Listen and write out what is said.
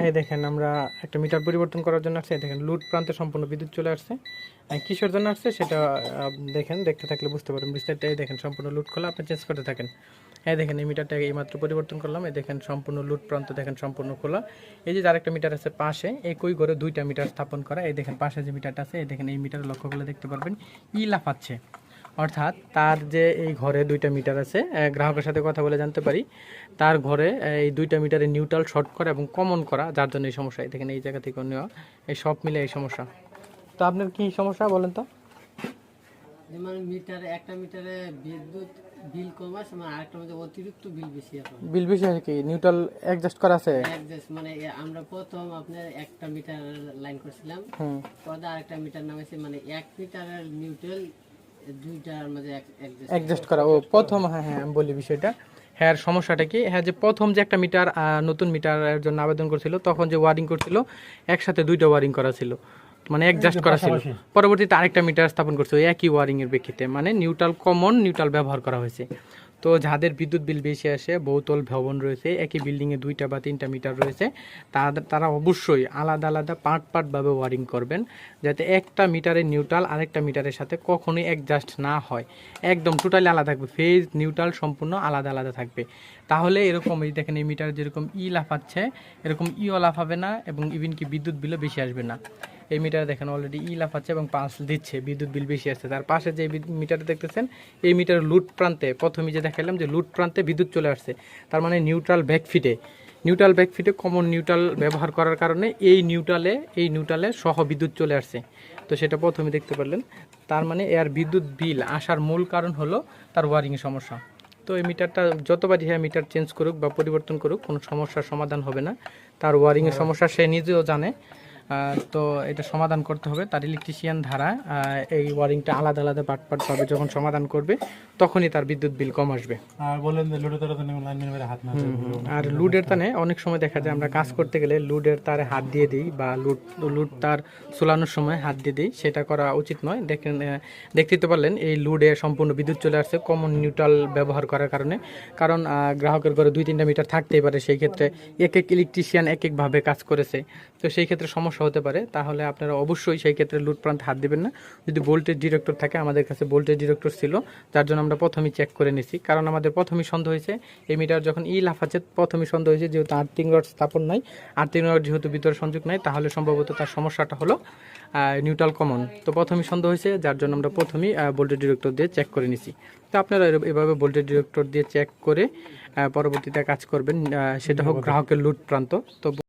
এই দেখেন আমরা একটা মিটার পরিবর্তন করার জন্য আসছে। দেখেন লুড প্রান্তে সম্পূর্ণ বিদ্যুৎ চলে আসছে। কিসের জন্য আসছে সেটা দেখেন, দেখতে থাকলে বুঝতে পারবেন বিস্তারিত। এই দেখেন সম্পূর্ণ লুড খোলা, আপনি চেঞ্জ করতে থাকেন। এই দেখেন এই মিটারটা এইমাত্র পরিবর্তন করলাম। এই দেখেন সম্পূর্ণ লুড প্রান্ত দেখেন সম্পূর্ণ খোলা। এই যে আরেকটা মিটার আছে পাশে, একই ঘরে দুইটা মিটার স্থাপন করা। এই দেখেন পাশে যে মিটারটা আছে, এই দেখেন এই মিটার লক্ষ্য করলে দেখতে পারবেন ই লাফাচ্ছে। অর্থাৎ তার যে এই ঘরে দুইটা মিটার আছে, গ্রাহকের সাথে কথা বলে জানতে পারি তার ঘরে এই দুইটা মিটারে নিউট্রাল শর্ট করা এবং কমন করা, যার জন্য এই সমস্যা। দেখেন এই জায়গা থেকে নেওয়া, এই সব মিলে এই সমস্যা। তো আপনার কি সমস্যা বলেন তো? যেমন মিটারে একটা মিটারে বিদ্যুৎ বিল কম আসে, মানে আরেকটা মধ্যে অতিরিক্ত বিল বেশি আসে। বিল বেশি আছে কি নিউট্রাল অ্যাডজাস্ট করা আছে? অ্যাডজাস্ট মানে আমরা প্রথম আপনার একটা মিটার লাইন করছিলাম, পরে আরেকটা মিটার নামাইছি, মানে এক মিটারের নিউট্রাল দুইটার মধ্যে অ্যাডজাস্ট করা। ও প্রথম, হ্যাঁ হ্যাঁ আমি বলি বিষয়টা। হ্যাঁ সমস্যাটা কি, হ্যাঁ যে প্রথম যে একটা মিটার নতুন মিটারের জন্য আবেদন করছিল, তখন যে ওয়ারিং করছিল একসাথে দুইটা ওয়ারিং করা ছিল, মানে অ্যাডজাস্ট করা ছিল। পরবর্তীতে আরেকটা মিটার স্থাপন করছে ওই একই ওয়ারিং এর প্রেক্ষিতে, মানে নিউট্রাল কমন নিউট্রাল ব্যবহার করা হয়েছে। তো যাদের বিদ্যুৎ বিল বেশি আসে, বহুতল ভবন রয়েছে, একই বিল্ডিংয়ে দুইটা বা তিনটা মিটার রয়েছে, তারা অবশ্যই আলাদা আলাদা পার্টভাবে ওয়ারিং করবেন, যাতে একটা মিটারের নিউট্রাল আরেকটা মিটারের সাথে কখনোই অ্যাডজাস্ট না হয়। একদম টোটালি আলাদা থাকবে, ফেজ নিউট্রাল সম্পূর্ণ আলাদা আলাদা থাকবে। তাহলে এরকম এই দেখেন এই মিটার যেরকম ই লাফাচ্ছে এরকম ইও লাফাবে না, এবং ইভেন কি বিদ্যুৎ বিলও বেশি আসবে না। এই মিটার দেখেন অলরেডি ই লাফাচ্ছে এবং পালস দিচ্ছে, বিদ্যুৎ বিল বেশি আসছে। তার পাশে যে মিটারটা দেখতেছেন, এই মিটার লুড প্রান্তে প্রথমে যে দেখালাম যে লুড প্রান্তে বিদ্যুৎ চলে আসছে, তার মানে নিউট্রাল ব্যাকফিটে কমন নিউট্রাল ব্যবহার করার কারণে এই নিউট্রালে সহ বিদ্যুৎ চলে আসছে। তো সেটা প্রথমে দেখতে পারলেন। তার মানে এর বিদ্যুৎ বিল আসার মূল কারণ হলো তার ওয়ারিংয়ের সমস্যা। তো এই মিটারটা যতবারই হ্যাঁ মিটার চেঞ্জ করুক বা পরিবর্তন করুক, কোনো সমস্যার সমাধান হবে না। তার ওয়ারিংয়ের সমস্যা সে নিজেও জানে। তো এটা সমাধান করতে হবে, তার ইলেকট্রিশিয়ান ধারা এই ওয়ারিংটা আলাদা আলাদা পার্টভাবে যখন সমাধান করবে তখনই তার বিদ্যুৎ বিল কম আসবে। আর বলেন যে লুডের তারে লাইন মেরে হাত না, আর লুডের তারে অনেক সময় দেখা যায় আমরা কাজ করতে গেলে লুডের তারে হাত দিয়ে দিই, বা লুড তার চুলানোর সময় হাত দিয়ে দিই, সেটা করা উচিত নয়। দেখেন দেখতেই তো পারলেন এই লুডে সম্পূর্ণ বিদ্যুৎ চলে আসছে কমন নিউট্রাল ব্যবহার করার কারণে। কারণ গ্রাহকের ঘরে 2-3টা মিটার থাকতেই পারে, সেই ক্ষেত্রে এক ইলেকট্রিশিয়ান একভাবে কাজ করেছে, তো সেই ক্ষেত্রে সমস্যা হতে পারে। তাহলে আপনারা অবশ্যই সেই ক্ষেত্রে লুড প্রান্তে হাত দিবেন না। যদি ভোল্টেজ ডিরেক্টর থাকে, আমাদের কাছে ভোল্টেজ ডিরেক্টর ছিল, যার জন্য আমরা প্রথমেই চেক করে নিছি। কারণ আমাদের প্রথমেই সন্দেহ হয়েছে এই মিটার যখন ই লাফাচ্ছে, প্রথমেই সন্দেহ হয়েছে যেহেতু আর্থিং রড স্থাপন নাই, আর্থিং রড যেহেতু ভিতরে সংযোগ নাই, তাহলে সম্ভবত তার সমস্যাটা হলো নিউট্রাল কমন। তো প্রথমেই সন্দেহ হয়েছে, যার জন্য আমরা প্রথমেই ভোল্টেজ ডিরেক্টর দিয়ে চেক করে নিছি। তো আপনারা এভাবে ভোল্টেজ ডিরেক্টর দিয়ে চেক করে পরবর্তীতে কাজ করবেন, সেটা হোক গ্রাহকের লুড প্রান্ত। তো